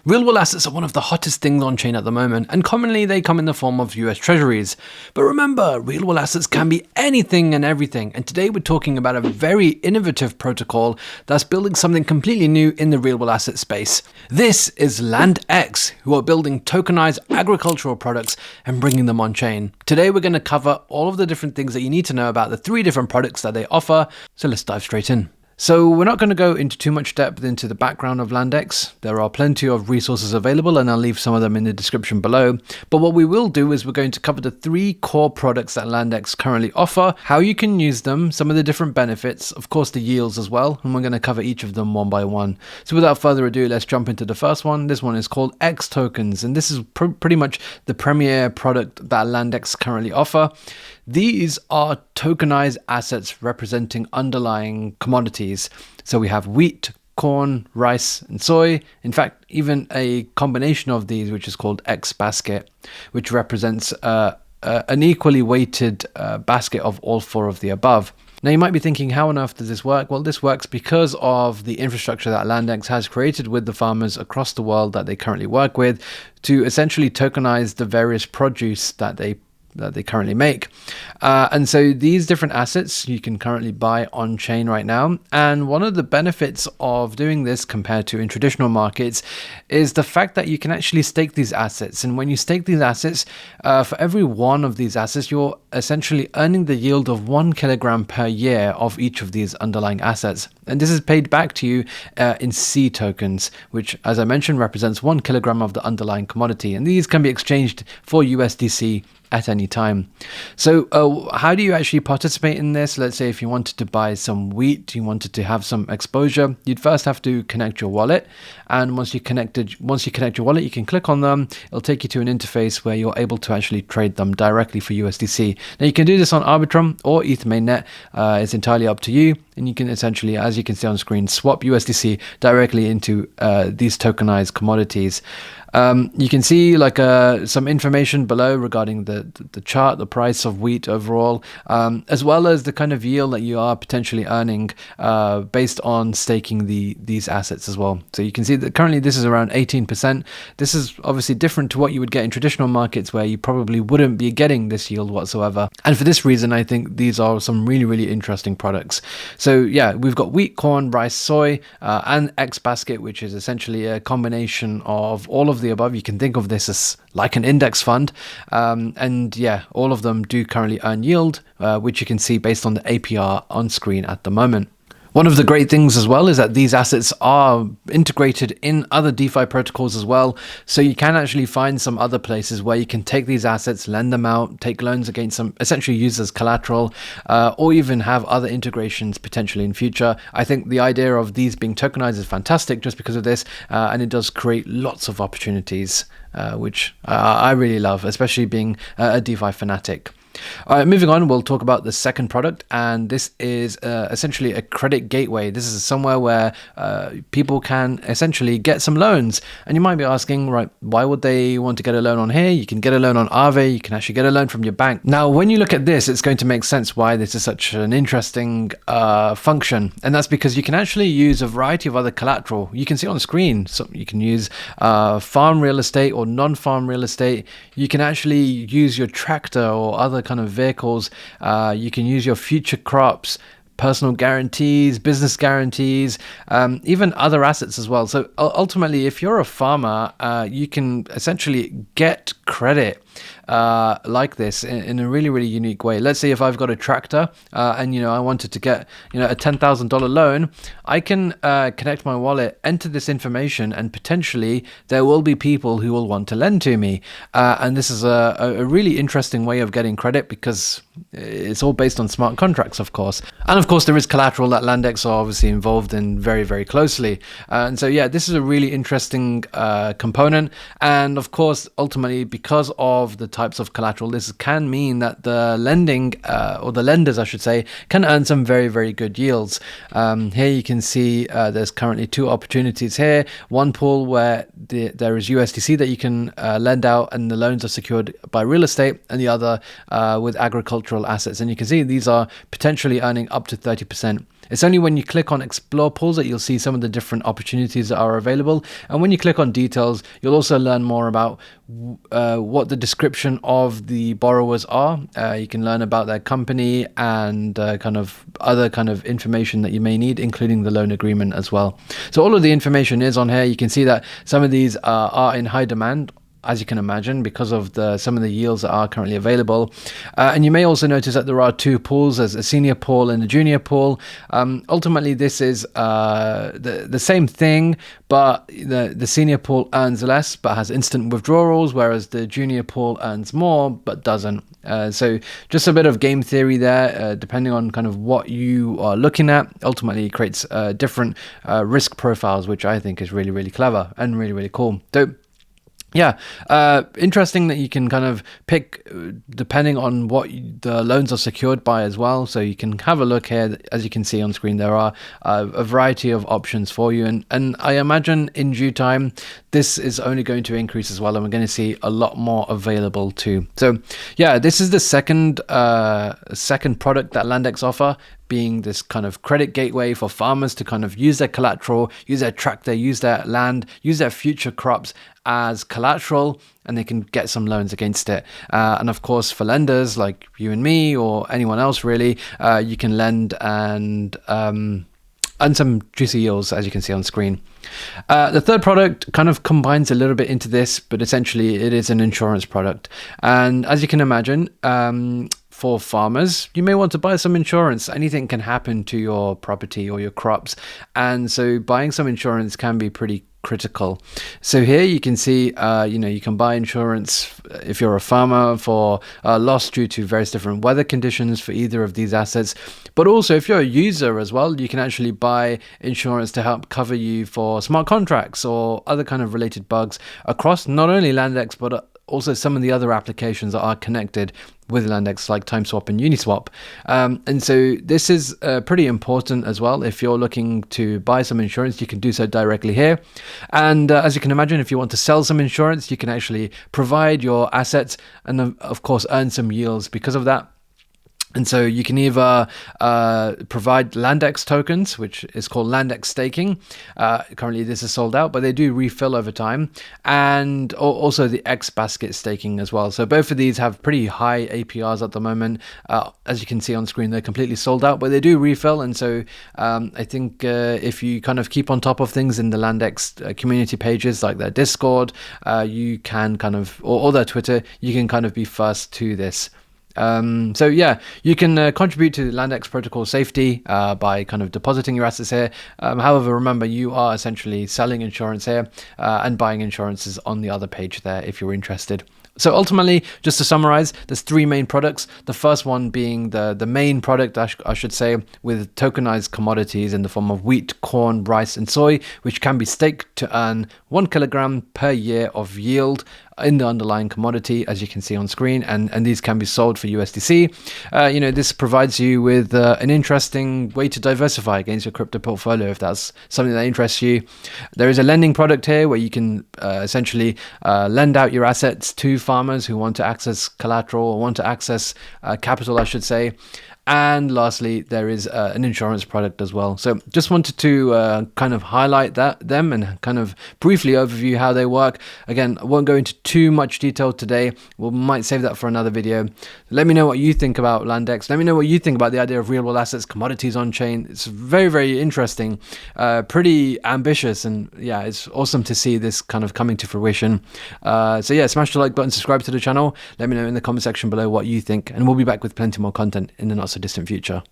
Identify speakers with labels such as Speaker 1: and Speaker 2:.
Speaker 1: Real-world assets are one of the hottest things on chain at the moment, and commonly they come in the form of US treasuries. But remember, real-world assets can be anything and everything, and today we're talking about a very innovative protocol that's building something completely new in the real-world asset space. This is LandX, who are building tokenized agricultural products and bringing them on chain. Today we're going to cover all of the different things that you need to know about the 3 different products that they offer, so let's dive straight in. So we're not going to go into too much depth into the background of LandX. There are plenty of resources available and I'll leave some of them in the description below. But what we will do is we're going to cover the 3 core products that LandX currently offer, how you can use them, some of the different benefits, of course the yields as well, and we're going to cover each of them one by one. So without further ado, let's jump into the first one. This one is called X tokens, and this is pretty much the premier product that LandX currently offer. These are tokenized assets representing underlying commodities. So we have wheat, corn, rice, and soy. In fact, even a combination of these, which is called X basket, which represents an equally weighted basket of all 4 of the above. Now you might be thinking, how on earth does this work? Well, this works because of the infrastructure that LandX has created with the farmers across the world that they currently work with to essentially tokenize the various produce that they currently make. And so these different assets you can currently buy on chain right now. And one of the benefits of doing this compared to in traditional markets is the fact that you can actually stake these assets. And when you stake these assets, for every one of these assets, you're essentially earning the yield of 1 kilogram per year of each of these underlying assets. And this is paid back to you in C tokens, which, as I mentioned, represents 1 kilogram of the underlying commodity. And these can be exchanged for USDC at any time. So how do you actually participate in this? Let's say if you wanted to buy some wheat, you wanted to have some exposure, you'd first have to connect your wallet. And once you connect your wallet, you can click on them. It'll take you to an interface where you're able to actually trade them directly for USDC. Now you can do this on Arbitrum or ETH mainnet. It's entirely up to you. And you can essentially, as you can see on screen, swap USDC directly into these tokenized commodities. You can see like some information below regarding the chart, the price of wheat overall, as well as the kind of yield that you are potentially earning based on staking these assets as well. So you can see that currently this is around 18%. This is obviously different to what you would get in traditional markets where you probably wouldn't be getting this yield whatsoever. And for this reason, I think these are some really, really interesting products. So yeah, we've got wheat, corn, rice, soy, and X basket, which is essentially a combination of all of the above. You can think of this as like an index fund. And yeah, all of them do currently earn yield, which you can see based on the APR on screen at the moment. One of the great things as well is that these assets are integrated in other DeFi protocols as well. So you can actually find some other places where you can take these assets, lend them out, take loans against them, essentially use as collateral, or even have other integrations potentially in future. I think the idea of these being tokenized is fantastic just because of this, and it does create lots of opportunities, which I really love, especially being a DeFi fanatic. All right, moving on, we'll talk about the second product, and this is essentially a credit gateway. This is somewhere where people can essentially get some loans. And you might be asking, right, why would they want to get a loan on here? You can get a loan on Aave, you can actually get a loan from your bank. Now, when you look at this, it's going to make sense why this is such an interesting function. And that's because you can actually use a variety of other collateral. You can see on screen, so you can use farm real estate or non-farm real estate. You can actually use your tractor or other kind of vehicles. You can use your future crops, personal guarantees, business guarantees, even other assets as well. So ultimately, if you're a farmer, you can essentially get credit like this in a really, really unique way. Let's say if I've got a tractor and I wanted to get a $10,000 loan, I can connect my wallet, enter this information, and potentially there will be people who will want to lend to me. And this is a really interesting way of getting credit because it's all based on smart contracts, of course. And of course, there is collateral that LandX are obviously involved in very, very closely. And so, yeah, this is a really interesting component. And of course, ultimately, because of the types of collateral, this can mean that the lending or the lenders, I should say, can earn some very, very good yields. Here you can see there's currently 2 opportunities here. One pool where there is USDC that you can lend out and the loans are secured by real estate, and the other with agricultural assets. And you can see these are potentially earning up to 30%. It's only when you click on explore pools that you'll see some of the different opportunities that are available. And when you click on details, you'll also learn more about what the description of the borrowers are. You can learn about their company and kind of other kind of information that you may need, including the loan agreement as well. So all of the information is on here. You can see that some of these are in high demand, as you can imagine, because of some of the yields that are currently available. And you may also notice that there are two pools. There's a senior pool and a junior pool. Ultimately, this is the same thing, but the senior pool earns less but has instant withdrawals, whereas the junior pool earns more but doesn't. So just a bit of game theory there, depending on kind of what you are looking at. Ultimately, it creates different risk profiles, which I think is really, really clever and really, really cool. So yeah, interesting that you can kind of pick depending on what the loans are secured by as well. So you can have a look here. As you can see on screen, there are a variety of options for you. And I imagine in due time, this is only going to increase as well. And we're going to see a lot more available too. So yeah, this is the second product that LandX offer, being this kind of credit gateway for farmers to kind of use their collateral, use their tractor, use their land, use their future crops as collateral, and they can get some loans against it. And of course, for lenders like you and me or anyone else really, you can lend and some juicy yields, as you can see on screen. The third product kind of combines a little bit into this, but essentially it is an insurance product. And as you can imagine, for farmers, you may want to buy some insurance. Anything can happen to your property or your crops. And so buying some insurance can be pretty critical. So here you can see, you can buy insurance if you're a farmer for loss due to various different weather conditions for either of these assets. But also if you're a user as well, you can actually buy insurance to help cover you for smart contracts or other kind of related bugs across not only LandX, but also some of the other applications that are connected with LandX, like TimeSwap and Uniswap. And so this is pretty important as well. If you're looking to buy some insurance, you can do so directly here. And as you can imagine, if you want to sell some insurance, you can actually provide your assets and of course earn some yields because of that. And so you can either provide LandX tokens, which is called LandX staking. Currently this is sold out, but they do refill over time. And also the X basket staking as well. So both of these have pretty high APRs at the moment. As you can see on screen, they're completely sold out, but they do refill. And so I think if you kind of keep on top of things in the LandX community pages, like their Discord, you can kind of, or their Twitter, you can kind of be first to this. So yeah, you can contribute to LandX protocol safety by kind of depositing your assets here. However, remember, you are essentially selling insurance here and buying insurances on the other page there if you're interested. So ultimately, just to summarize, there's three main products. The first one being the main product, I should say, with tokenized commodities in the form of wheat, corn, rice, and soy, which can be staked to earn 1 kilogram per year of yield in the underlying commodity, as you can see on screen, and these can be sold for USDC. This provides you with an interesting way to diversify against your crypto portfolio if that's something that interests you. There is a lending product here where you can essentially lend out your assets to farmers who want to access collateral or want to access capital, I should say. And lastly, there is an insurance product as well. So just wanted to kind of highlight them and kind of briefly overview how they work. Again, I won't go into too much detail today. We might save that for another video. Let me know what you think about LandX. Let me know what you think about the idea of real world assets, commodities on chain. It's very, very interesting, pretty ambitious. And yeah, it's awesome to see this kind of coming to fruition. So yeah, smash the like button, subscribe to the channel. Let me know in the comment section below what you think. And we'll be back with plenty more content in the not so distant future.